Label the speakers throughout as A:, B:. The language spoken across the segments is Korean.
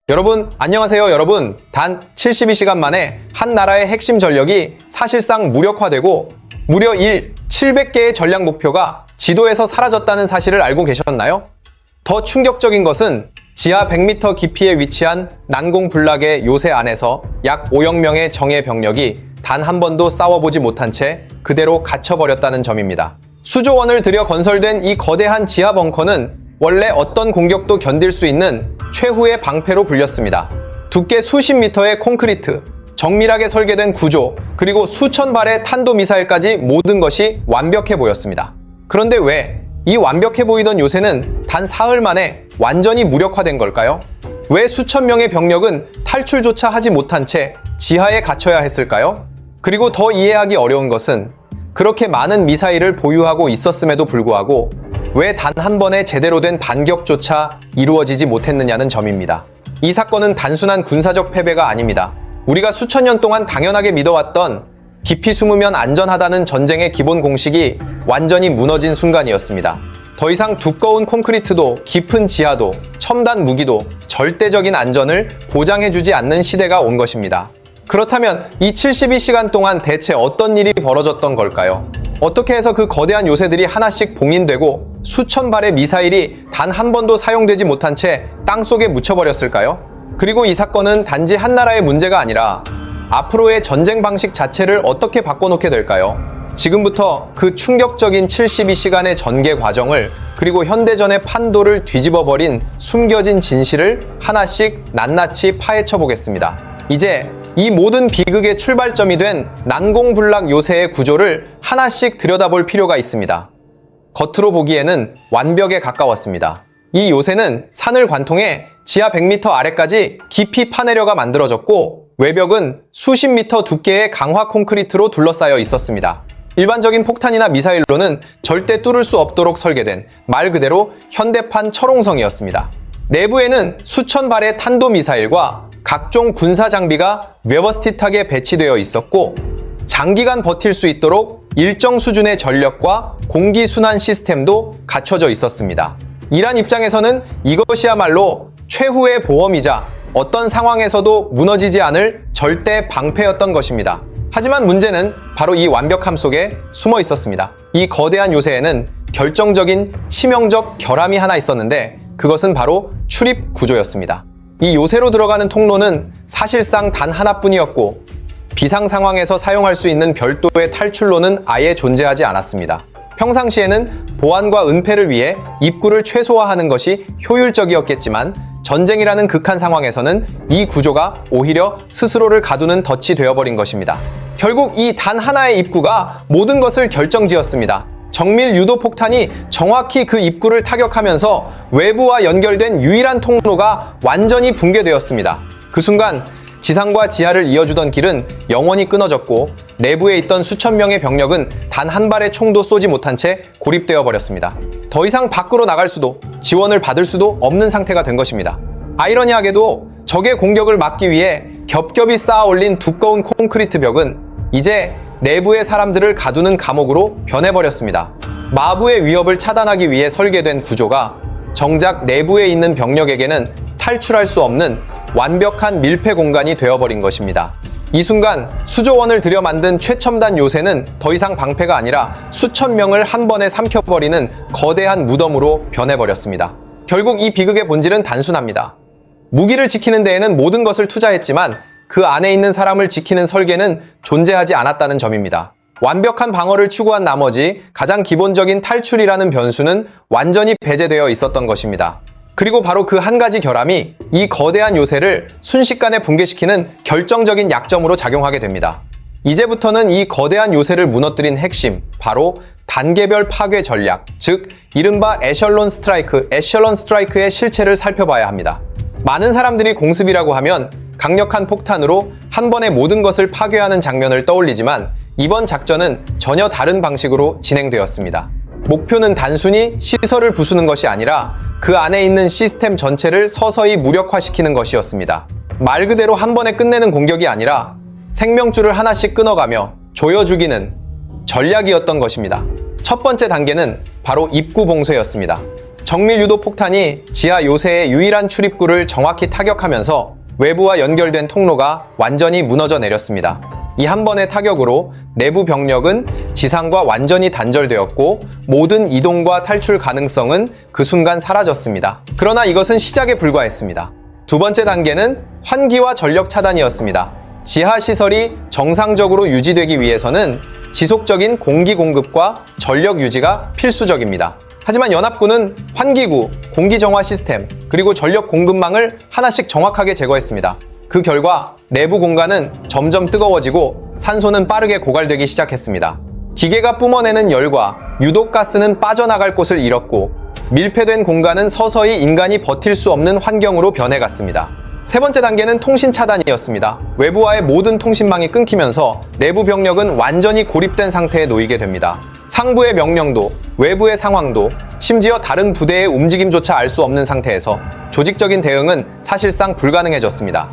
A: 여러분 안녕하세요. 여러분 단 72시간 만에 한 나라의 핵심 전력이 사실상 무력화되고 무려 700개의 전략 목표가 지도에서 사라졌다는 사실을 알고 계셨나요? 더 충격적인 것은 지하 100m 깊이에 위치한 난공불락의 요새 안에서 약 5억 명의 정예 병력이 단 한 번도 싸워보지 못한 채 그대로 갇혀버렸다는 점입니다. 수조 원을 들여 건설된 이 거대한 지하 벙커는 원래 어떤 공격도 견딜 수 있는 최후의 방패로 불렸습니다. 두께 수십 미터의 콘크리트, 정밀하게 설계된 구조, 그리고 수천 발의 탄도미사일까지 모든 것이 완벽해 보였습니다. 그런데 왜 이 완벽해 보이던 요새는 단 사흘 만에 완전히 무력화된 걸까요? 왜 수천 명의 병력은 탈출조차 하지 못한 채 지하에 갇혀야 했을까요? 그리고 더 이해하기 어려운 것은 그렇게 많은 미사일을 보유하고 있었음에도 불구하고 왜 단 한 번의 제대로 된 반격조차 이루어지지 못했느냐는 점입니다. 이 사건은 단순한 군사적 패배가 아닙니다. 우리가 수천 년 동안 당연하게 믿어왔던 깊이 숨으면 안전하다는 전쟁의 기본 공식이 완전히 무너진 순간이었습니다. 더 이상 두꺼운 콘크리트도 깊은 지하도 첨단 무기도 절대적인 안전을 보장해주지 않는 시대가 온 것입니다. 그렇다면 이 72시간 동안 대체 어떤 일이 벌어졌던 걸까요? 어떻게 해서 그 거대한 요새들이 하나씩 봉인되고 수천 발의 미사일이 단 한 번도 사용되지 못한 채 땅속에 묻혀버렸을까요? 그리고 이 사건은 단지 한 나라의 문제가 아니라 앞으로의 전쟁 방식 자체를 어떻게 바꿔놓게 될까요? 지금부터 그 충격적인 72시간의 전개 과정을 그리고 현대전의 판도를 뒤집어버린 숨겨진 진실을 하나씩 낱낱이 파헤쳐 보겠습니다. 이제 이 모든 비극의 출발점이 된 난공불락 요새의 구조를 하나씩 들여다볼 필요가 있습니다. 겉으로 보기에는 완벽에 가까웠습니다. 이 요새는 산을 관통해 지하 100m 아래까지 깊이 파내려가 만들어졌고 외벽은 수십 미터 두께의 강화 콘크리트로 둘러싸여 있었습니다. 일반적인 폭탄이나 미사일로는 절대 뚫을 수 없도록 설계된 말 그대로 현대판 철옹성이었습니다. 내부에는 수천 발의 탄도미사일과 각종 군사 장비가 웨버스티하게 배치되어 있었고 장기간 버틸 수 있도록 일정 수준의 전력과 공기순환 시스템도 갖춰져 있었습니다. 이란 입장에서는 이것이야말로 최후의 보험이자 어떤 상황에서도 무너지지 않을 절대 방패였던 것입니다. 하지만 문제는 바로 이 완벽함 속에 숨어 있었습니다. 이 거대한 요새에는 결정적인 치명적 결함이 하나 있었는데 그것은 바로 출입 구조였습니다. 이 요새로 들어가는 통로는 사실상 단 하나뿐이었고 비상 상황에서 사용할 수 있는 별도의 탈출로는 아예 존재하지 않았습니다. 평상시에는 보안과 은폐를 위해 입구를 최소화하는 것이 효율적이었겠지만 전쟁이라는 극한 상황에서는 이 구조가 오히려 스스로를 가두는 덫이 되어버린 것입니다. 결국 이 단 하나의 입구가 모든 것을 결정지었습니다. 정밀 유도 폭탄이 정확히 그 입구를 타격하면서 외부와 연결된 유일한 통로가 완전히 붕괴되었습니다. 그 순간 지상과 지하를 이어주던 길은 영원히 끊어졌고 내부에 있던 수천 명의 병력은 단 한 발의 총도 쏘지 못한 채 고립되어 버렸습니다. 더 이상 밖으로 나갈 수도 지원을 받을 수도 없는 상태가 된 것입니다. 아이러니하게도 적의 공격을 막기 위해 겹겹이 쌓아 올린 두꺼운 콘크리트 벽은 이제 내부의 사람들을 가두는 감옥으로 변해버렸습니다. 마부의 위협을 차단하기 위해 설계된 구조가 정작 내부에 있는 병력에게는 탈출할 수 없는 완벽한 밀폐 공간이 되어버린 것입니다. 이 순간 수조 원을 들여 만든 최첨단 요새는 더 이상 방패가 아니라 수천 명을 한 번에 삼켜버리는 거대한 무덤으로 변해버렸습니다. 결국 이 비극의 본질은 단순합니다. 무기를 지키는 데에는 모든 것을 투자했지만 그 안에 있는 사람을 지키는 설계는 존재하지 않았다는 점입니다. 완벽한 방어를 추구한 나머지 가장 기본적인 탈출이라는 변수는 완전히 배제되어 있었던 것입니다. 그리고 바로 그 한 가지 결함이 이 거대한 요새를 순식간에 붕괴시키는 결정적인 약점으로 작용하게 됩니다. 이제부터는 이 거대한 요새를 무너뜨린 핵심, 바로 단계별 파괴 전략, 즉 이른바 에셜론 스트라이크의 실체를 살펴봐야 합니다. 많은 사람들이 공습이라고 하면 강력한 폭탄으로 한 번에 모든 것을 파괴하는 장면을 떠올리지만 이번 작전은 전혀 다른 방식으로 진행되었습니다. 목표는 단순히 시설을 부수는 것이 아니라 그 안에 있는 시스템 전체를 서서히 무력화시키는 것이었습니다. 말 그대로 한 번에 끝내는 공격이 아니라 생명줄을 하나씩 끊어가며 조여 죽이는 전략이었던 것입니다. 첫 번째 단계는 바로 입구 봉쇄였습니다. 정밀 유도 폭탄이 지하 요새의 유일한 출입구를 정확히 타격하면서 외부와 연결된 통로가 완전히 무너져 내렸습니다. 이 한 번의 타격으로 내부 병력은 지상과 완전히 단절되었고 모든 이동과 탈출 가능성은 그 순간 사라졌습니다. 그러나 이것은 시작에 불과했습니다. 두 번째 단계는 환기와 전력 차단이었습니다. 지하 시설이 정상적으로 유지되기 위해서는 지속적인 공기 공급과 전력 유지가 필수적입니다. 하지만 연합군은 환기구, 공기 정화 시스템, 그리고 전력 공급망을 하나씩 정확하게 제거했습니다. 그 결과 내부 공간은 점점 뜨거워지고 산소는 빠르게 고갈되기 시작했습니다. 기계가 뿜어내는 열과 유독가스는 빠져나갈 곳을 잃었고 밀폐된 공간은 서서히 인간이 버틸 수 없는 환경으로 변해갔습니다. 세 번째 단계는 통신 차단이었습니다. 외부와의 모든 통신망이 끊기면서 내부 병력은 완전히 고립된 상태에 놓이게 됩니다. 상부의 명령도, 외부의 상황도, 심지어 다른 부대의 움직임조차 알 수 없는 상태에서 조직적인 대응은 사실상 불가능해졌습니다.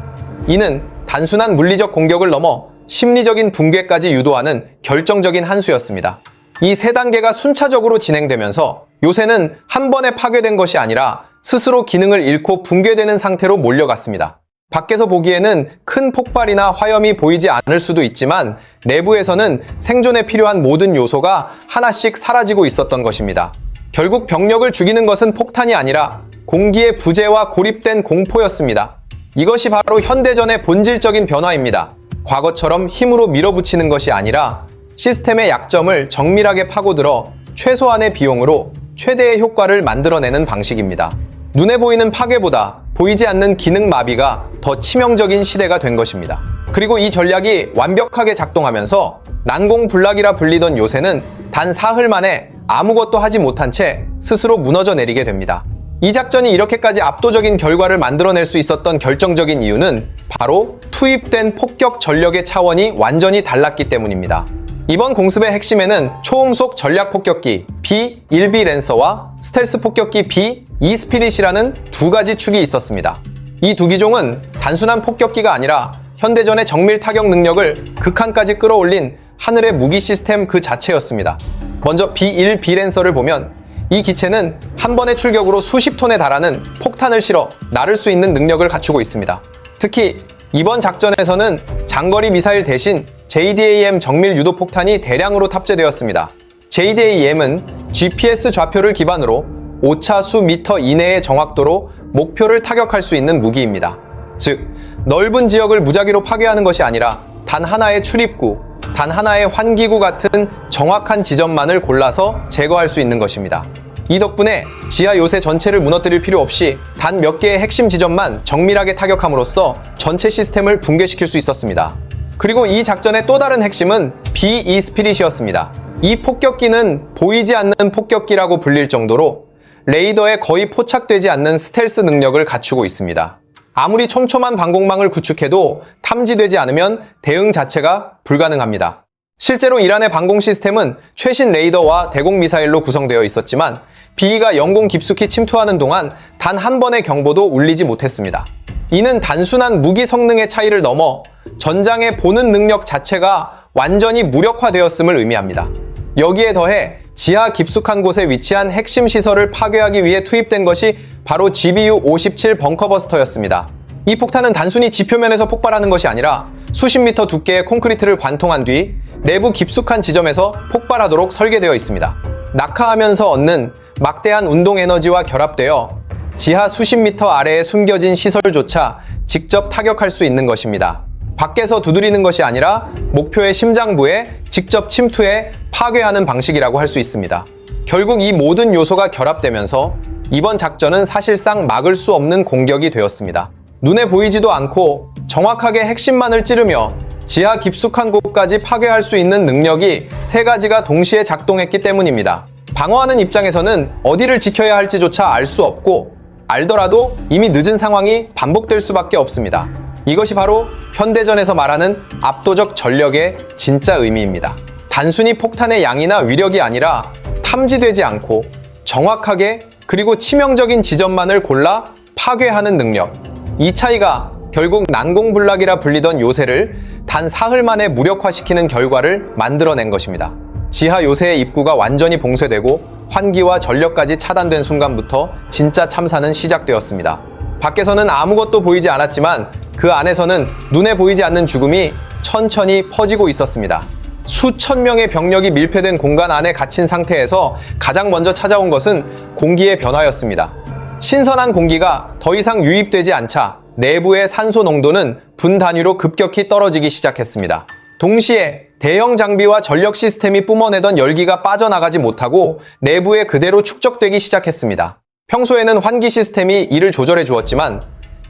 A: 이는 단순한 물리적 공격을 넘어 심리적인 붕괴까지 유도하는 결정적인 한 수였습니다. 이 세 단계가 순차적으로 진행되면서 요새는 한 번에 파괴된 것이 아니라 스스로 기능을 잃고 붕괴되는 상태로 몰려갔습니다. 밖에서 보기에는 큰 폭발이나 화염이 보이지 않을 수도 있지만 내부에서는 생존에 필요한 모든 요소가 하나씩 사라지고 있었던 것입니다. 결국 병력을 죽이는 것은 폭탄이 아니라 공기의 부재와 고립된 공포였습니다. 이것이 바로 현대전의 본질적인 변화입니다. 과거처럼 힘으로 밀어붙이는 것이 아니라 시스템의 약점을 정밀하게 파고들어 최소한의 비용으로 최대의 효과를 만들어내는 방식입니다. 눈에 보이는 파괴보다 보이지 않는 기능 마비가 더 치명적인 시대가 된 것입니다. 그리고 이 전략이 완벽하게 작동하면서 난공불락이라 불리던 요새는 단 사흘 만에 아무것도 하지 못한 채 스스로 무너져 내리게 됩니다. 이 작전이 이렇게까지 압도적인 결과를 만들어낼 수 있었던 결정적인 이유는 바로 투입된 폭격 전력의 차원이 완전히 달랐기 때문입니다. 이번 공습의 핵심에는 초음속 전략 폭격기 B-1B 랜서와 스텔스 폭격기 B-2 스피릿이라는 두 가지 축이 있었습니다. 이 두 기종은 단순한 폭격기가 아니라 현대전의 정밀 타격 능력을 극한까지 끌어올린 하늘의 무기 시스템 그 자체였습니다. 먼저 B-1B 랜서를 보면 이 기체는 한 번의 출격으로 수십 톤에 달하는 폭탄을 실어 나를 수 있는 능력을 갖추고 있습니다. 특히 이번 작전에서는 장거리 미사일 대신 JDAM 정밀 유도 폭탄이 대량으로 탑재되었습니다. JDAM은 GPS 좌표를 기반으로 오차 수 미터 이내의 정확도로 목표를 타격할 수 있는 무기입니다. 즉, 넓은 지역을 무작위로 파괴하는 것이 아니라 단 하나의 출입구, 단 하나의 환기구 같은 정확한 지점만을 골라서 제거할 수 있는 것입니다. 이 덕분에 지하 요새 전체를 무너뜨릴 필요 없이 단 몇 개의 핵심 지점만 정밀하게 타격함으로써 전체 시스템을 붕괴시킬 수 있었습니다. 그리고 이 작전의 또 다른 핵심은 B-2 스피릿이었습니다. 이 폭격기는 보이지 않는 폭격기라고 불릴 정도로 레이더에 거의 포착되지 않는 스텔스 능력을 갖추고 있습니다. 아무리 촘촘한 방공망을 구축해도 탐지되지 않으면 대응 자체가 불가능합니다. 실제로 이란의 방공 시스템은 최신 레이더와 대공 미사일로 구성되어 있었지만 B가 영공 깊숙이 침투하는 동안 단 한 번의 경보도 울리지 못했습니다. 이는 단순한 무기 성능의 차이를 넘어 전장의 보는 능력 자체가 완전히 무력화되었음을 의미합니다. 여기에 더해 지하 깊숙한 곳에 위치한 핵심 시설을 파괴하기 위해 투입된 것이 바로 GBU-57 벙커버스터였습니다. 이 폭탄은 단순히 지표면에서 폭발하는 것이 아니라 수십 미터 두께의 콘크리트를 관통한 뒤 내부 깊숙한 지점에서 폭발하도록 설계되어 있습니다. 낙하하면서 얻는 막대한 운동 에너지와 결합되어 지하 수십 미터 아래에 숨겨진 시설조차 직접 타격할 수 있는 것입니다. 밖에서 두드리는 것이 아니라 목표의 심장부에 직접 침투해 파괴하는 방식이라고 할 수 있습니다. 결국 이 모든 요소가 결합되면서 이번 작전은 사실상 막을 수 없는 공격이 되었습니다. 눈에 보이지도 않고 정확하게 핵심만을 찌르며 지하 깊숙한 곳까지 파괴할 수 있는 능력이 세 가지가 동시에 작동했기 때문입니다. 방어하는 입장에서는 어디를 지켜야 할지조차 알 수 없고 알더라도 이미 늦은 상황이 반복될 수밖에 없습니다. 이것이 바로 현대전에서 말하는 압도적 전력의 진짜 의미입니다. 단순히 폭탄의 양이나 위력이 아니라 탐지되지 않고 정확하게 그리고 치명적인 지점만을 골라 파괴하는 능력. 이 차이가 결국 난공불락이라 불리던 요새를 단 사흘 만에 무력화시키는 결과를 만들어낸 것입니다. 지하 요새의 입구가 완전히 봉쇄되고 환기와 전력까지 차단된 순간부터 진짜 참사는 시작되었습니다. 밖에서는 아무것도 보이지 않았지만 그 안에서는 눈에 보이지 않는 죽음이 천천히 퍼지고 있었습니다. 수천 명의 병력이 밀폐된 공간 안에 갇힌 상태에서 가장 먼저 찾아온 것은 공기의 변화였습니다. 신선한 공기가 더 이상 유입되지 않자 내부의 산소 농도는 분 단위로 급격히 떨어지기 시작했습니다. 동시에 대형 장비와 전력 시스템이 뿜어내던 열기가 빠져나가지 못하고 내부에 그대로 축적되기 시작했습니다. 평소에는 환기 시스템이 이를 조절해 주었지만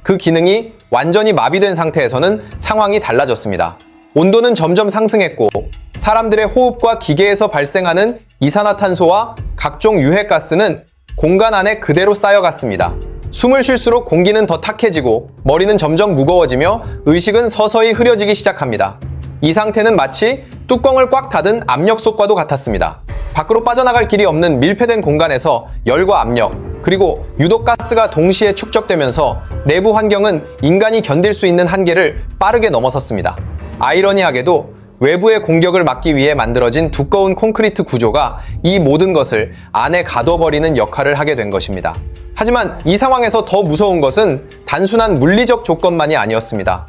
A: 그 기능이 완전히 마비된 상태에서는 상황이 달라졌습니다. 온도는 점점 상승했고 사람들의 호흡과 기계에서 발생하는 이산화탄소와 각종 유해가스는 공간 안에 그대로 쌓여갔습니다. 숨을 쉴수록 공기는 더 탁해지고 머리는 점점 무거워지며 의식은 서서히 흐려지기 시작합니다. 이 상태는 마치 뚜껑을 꽉 닫은 압력솥과도 같았습니다. 밖으로 빠져나갈 길이 없는 밀폐된 공간에서 열과 압력, 그리고 유독가스가 동시에 축적되면서 내부 환경은 인간이 견딜 수 있는 한계를 빠르게 넘어섰습니다. 아이러니하게도 외부의 공격을 막기 위해 만들어진 두꺼운 콘크리트 구조가 이 모든 것을 안에 가둬버리는 역할을 하게 된 것입니다. 하지만 이 상황에서 더 무서운 것은 단순한 물리적 조건만이 아니었습니다.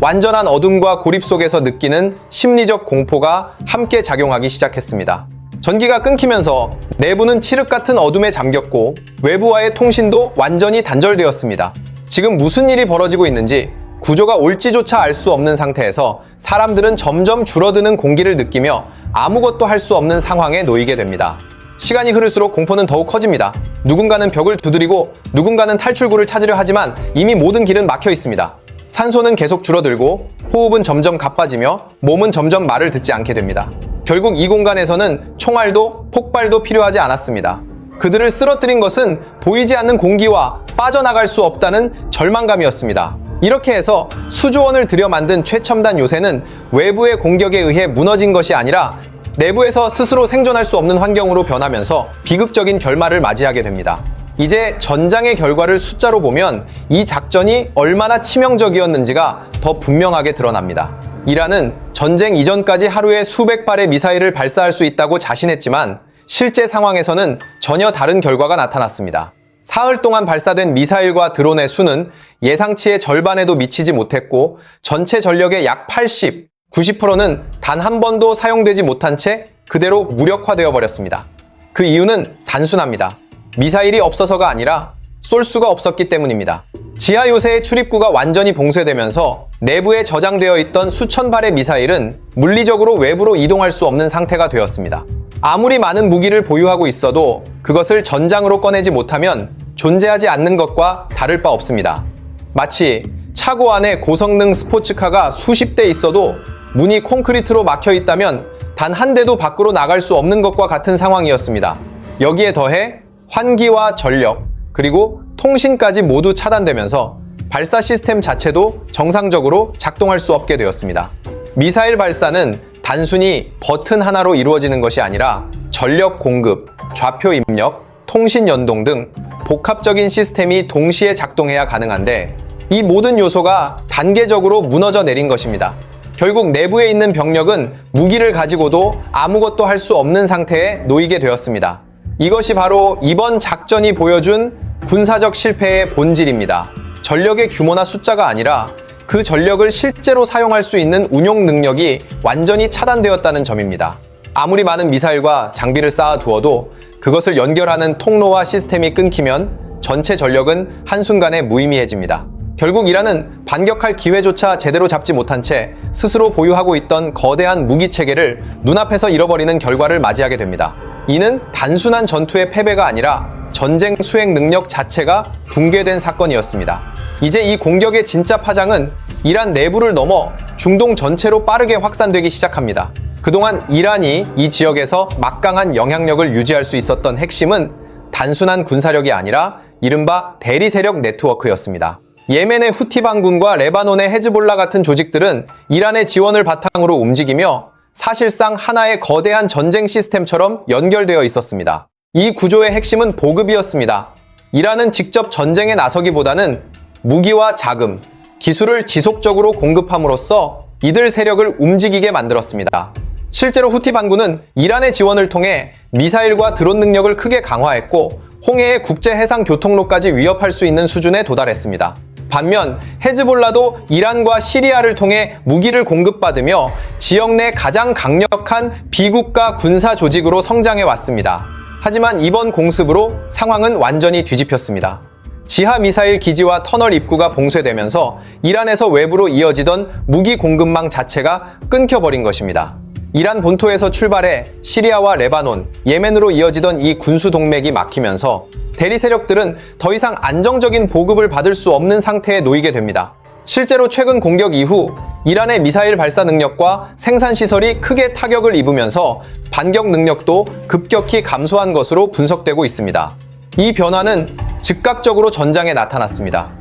A: 완전한 어둠과 고립 속에서 느끼는 심리적 공포가 함께 작용하기 시작했습니다. 전기가 끊기면서 내부는 칠흑 같은 어둠에 잠겼고 외부와의 통신도 완전히 단절되었습니다. 지금 무슨 일이 벌어지고 있는지 구조가 옳지조차 알 수 없는 상태에서 사람들은 점점 줄어드는 공기를 느끼며 아무것도 할 수 없는 상황에 놓이게 됩니다. 시간이 흐를수록 공포는 더욱 커집니다. 누군가는 벽을 두드리고 누군가는 탈출구를 찾으려 하지만 이미 모든 길은 막혀 있습니다. 산소는 계속 줄어들고 호흡은 점점 가빠지며 몸은 점점 말을 듣지 않게 됩니다. 결국 이 공간에서는 총알도 폭발도 필요하지 않았습니다. 그들을 쓰러뜨린 것은 보이지 않는 공기와 빠져나갈 수 없다는 절망감이었습니다. 이렇게 해서 수조 원을 들여 만든 최첨단 요새는 외부의 공격에 의해 무너진 것이 아니라 내부에서 스스로 생존할 수 없는 환경으로 변하면서 비극적인 결말을 맞이하게 됩니다. 이제 전장의 결과를 숫자로 보면 이 작전이 얼마나 치명적이었는지가 더 분명하게 드러납니다. 이란은 전쟁 이전까지 하루에 수백 발의 미사일을 발사할 수 있다고 자신했지만 실제 상황에서는 전혀 다른 결과가 나타났습니다. 사흘 동안 발사된 미사일과 드론의 수는 예상치의 절반에도 미치지 못했고 전체 전력의 약 80, 90%는 단 한 번도 사용되지 못한 채 그대로 무력화되어 버렸습니다. 그 이유는 단순합니다. 미사일이 없어서가 아니라 쏠 수가 없었기 때문입니다. 지하 요새의 출입구가 완전히 봉쇄되면서 내부에 저장되어 있던 수천 발의 미사일은 물리적으로 외부로 이동할 수 없는 상태가 되었습니다. 아무리 많은 무기를 보유하고 있어도 그것을 전장으로 꺼내지 못하면 존재하지 않는 것과 다를 바 없습니다. 마치 차고 안에 고성능 스포츠카가 수십 대 있어도 문이 콘크리트로 막혀 있다면 단 한 대도 밖으로 나갈 수 없는 것과 같은 상황이었습니다. 여기에 더해 환기와 전력, 그리고 통신까지 모두 차단되면서 발사 시스템 자체도 정상적으로 작동할 수 없게 되었습니다. 미사일 발사는 단순히 버튼 하나로 이루어지는 것이 아니라 전력 공급, 좌표 입력, 통신 연동 등 복합적인 시스템이 동시에 작동해야 가능한데 이 모든 요소가 단계적으로 무너져 내린 것입니다. 결국 내부에 있는 병력은 무기를 가지고도 아무것도 할 수 없는 상태에 놓이게 되었습니다. 이것이 바로 이번 작전이 보여준 군사적 실패의 본질입니다. 전력의 규모나 숫자가 아니라 그 전력을 실제로 사용할 수 있는 운용 능력이 완전히 차단되었다는 점입니다. 아무리 많은 미사일과 장비를 쌓아두어도 그것을 연결하는 통로와 시스템이 끊기면 전체 전력은 한순간에 무의미해집니다. 결국 이란은 반격할 기회조차 제대로 잡지 못한 채 스스로 보유하고 있던 거대한 무기 체계를 눈앞에서 잃어버리는 결과를 맞이하게 됩니다. 이는 단순한 전투의 패배가 아니라 전쟁 수행 능력 자체가 붕괴된 사건이었습니다. 이제 이 공격의 진짜 파장은 이란 내부를 넘어 중동 전체로 빠르게 확산되기 시작합니다. 그동안 이란이 이 지역에서 막강한 영향력을 유지할 수 있었던 핵심은 단순한 군사력이 아니라 이른바 대리 세력 네트워크였습니다. 예멘의 후티 반군과 레바논의 헤즈볼라 같은 조직들은 이란의 지원을 바탕으로 움직이며 사실상 하나의 거대한 전쟁 시스템처럼 연결되어 있었습니다. 이 구조의 핵심은 보급이었습니다. 이란은 직접 전쟁에 나서기보다는 무기와 자금, 기술을 지속적으로 공급함으로써 이들 세력을 움직이게 만들었습니다. 실제로 후티 반군은 이란의 지원을 통해 미사일과 드론 능력을 크게 강화했고 홍해의 국제 해상 교통로까지 위협할 수 있는 수준에 도달했습니다. 반면 헤즈볼라도 이란과 시리아를 통해 무기를 공급받으며 지역 내 가장 강력한 비국가 군사 조직으로 성장해 왔습니다. 하지만 이번 공습으로 상황은 완전히 뒤집혔습니다. 지하 미사일 기지와 터널 입구가 봉쇄되면서 이란에서 외부로 이어지던 무기 공급망 자체가 끊겨버린 것입니다. 이란 본토에서 출발해 시리아와 레바논, 예멘으로 이어지던 이 군수 동맥이 막히면서 대리 세력들은 더 이상 안정적인 보급을 받을 수 없는 상태에 놓이게 됩니다. 실제로 최근 공격 이후 이란의 미사일 발사 능력과 생산 시설이 크게 타격을 입으면서 반격 능력도 급격히 감소한 것으로 분석되고 있습니다. 이 변화는 즉각적으로 전장에 나타났습니다.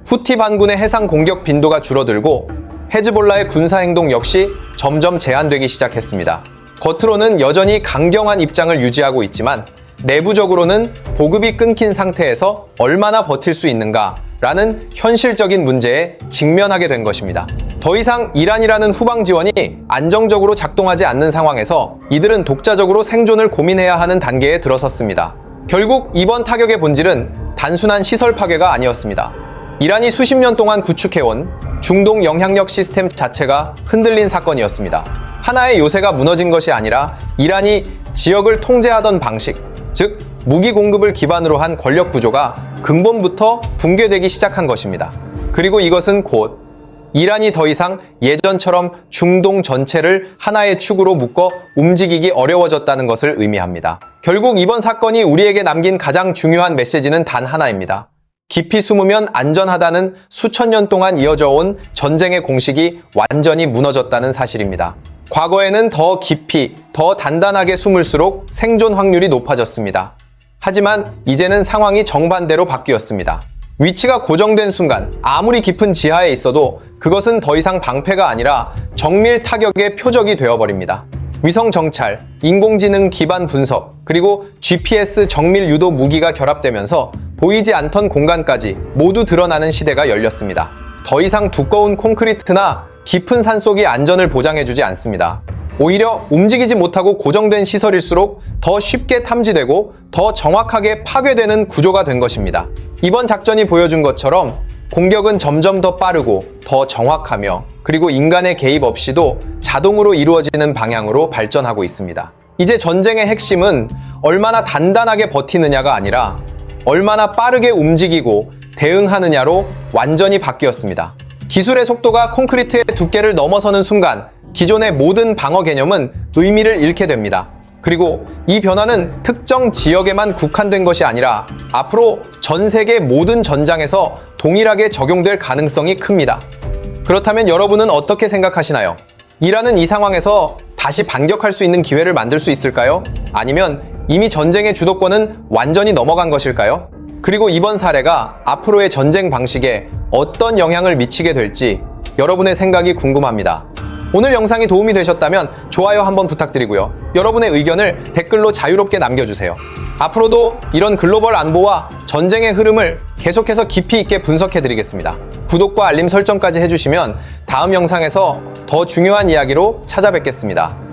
A: 후티 반군의 해상 공격 빈도가 줄어들고 헤즈볼라의 군사 행동 역시 점점 제한되기 시작했습니다. 겉으로는 여전히 강경한 입장을 유지하고 있지만 내부적으로는 보급이 끊긴 상태에서 얼마나 버틸 수 있는가라는 현실적인 문제에 직면하게 된 것입니다. 더 이상 이란이라는 후방 지원이 안정적으로 작동하지 않는 상황에서 이들은 독자적으로 생존을 고민해야 하는 단계에 들어섰습니다. 결국 이번 타격의 본질은 단순한 시설 파괴가 아니었습니다. 이란이 수십 년 동안 구축해온 중동 영향력 시스템 자체가 흔들린 사건이었습니다. 하나의 요새가 무너진 것이 아니라 이란이 지역을 통제하던 방식, 즉 무기 공급을 기반으로 한 권력 구조가 근본부터 붕괴되기 시작한 것입니다. 그리고 이것은 곧 이란이 더 이상 예전처럼 중동 전체를 하나의 축으로 묶어 움직이기 어려워졌다는 것을 의미합니다. 결국 이번 사건이 우리에게 남긴 가장 중요한 메시지는 단 하나입니다. 깊이 숨으면 안전하다는 수천 년 동안 이어져 온 전쟁의 공식이 완전히 무너졌다는 사실입니다. 과거에는 더 깊이, 더 단단하게 숨을수록 생존 확률이 높아졌습니다. 하지만 이제는 상황이 정반대로 바뀌었습니다. 위치가 고정된 순간 아무리 깊은 지하에 있어도 그것은 더 이상 방패가 아니라 정밀 타격의 표적이 되어버립니다. 위성 정찰, 인공지능 기반 분석, 그리고 GPS 정밀 유도 무기가 결합되면서 보이지 않던 공간까지 모두 드러나는 시대가 열렸습니다. 더 이상 두꺼운 콘크리트나 깊은 산속이 안전을 보장해주지 않습니다. 오히려 움직이지 못하고 고정된 시설일수록 더 쉽게 탐지되고 더 정확하게 파괴되는 구조가 된 것입니다. 이번 작전이 보여준 것처럼 공격은 점점 더 빠르고 더 정확하며 그리고 인간의 개입 없이도 자동으로 이루어지는 방향으로 발전하고 있습니다. 이제 전쟁의 핵심은 얼마나 단단하게 버티느냐가 아니라 얼마나 빠르게 움직이고 대응하느냐로 완전히 바뀌었습니다. 기술의 속도가 콘크리트의 두께를 넘어서는 순간 기존의 모든 방어 개념은 의미를 잃게 됩니다. 그리고 이 변화는 특정 지역에만 국한된 것이 아니라 앞으로 전 세계 모든 전장에서 동일하게 적용될 가능성이 큽니다. 그렇다면 여러분은 어떻게 생각하시나요? 이란은 이 상황에서 다시 반격할 수 있는 기회를 만들 수 있을까요? 아니면 이미 전쟁의 주도권은 완전히 넘어간 것일까요? 그리고 이번 사례가 앞으로의 전쟁 방식에 어떤 영향을 미치게 될지 여러분의 생각이 궁금합니다. 오늘 영상이 도움이 되셨다면 좋아요 한번 부탁드리고요. 여러분의 의견을 댓글로 자유롭게 남겨주세요. 앞으로도 이런 글로벌 안보와 전쟁의 흐름을 계속해서 깊이 있게 분석해드리겠습니다. 구독과 알림 설정까지 해주시면 다음 영상에서 더 중요한 이야기로 찾아뵙겠습니다.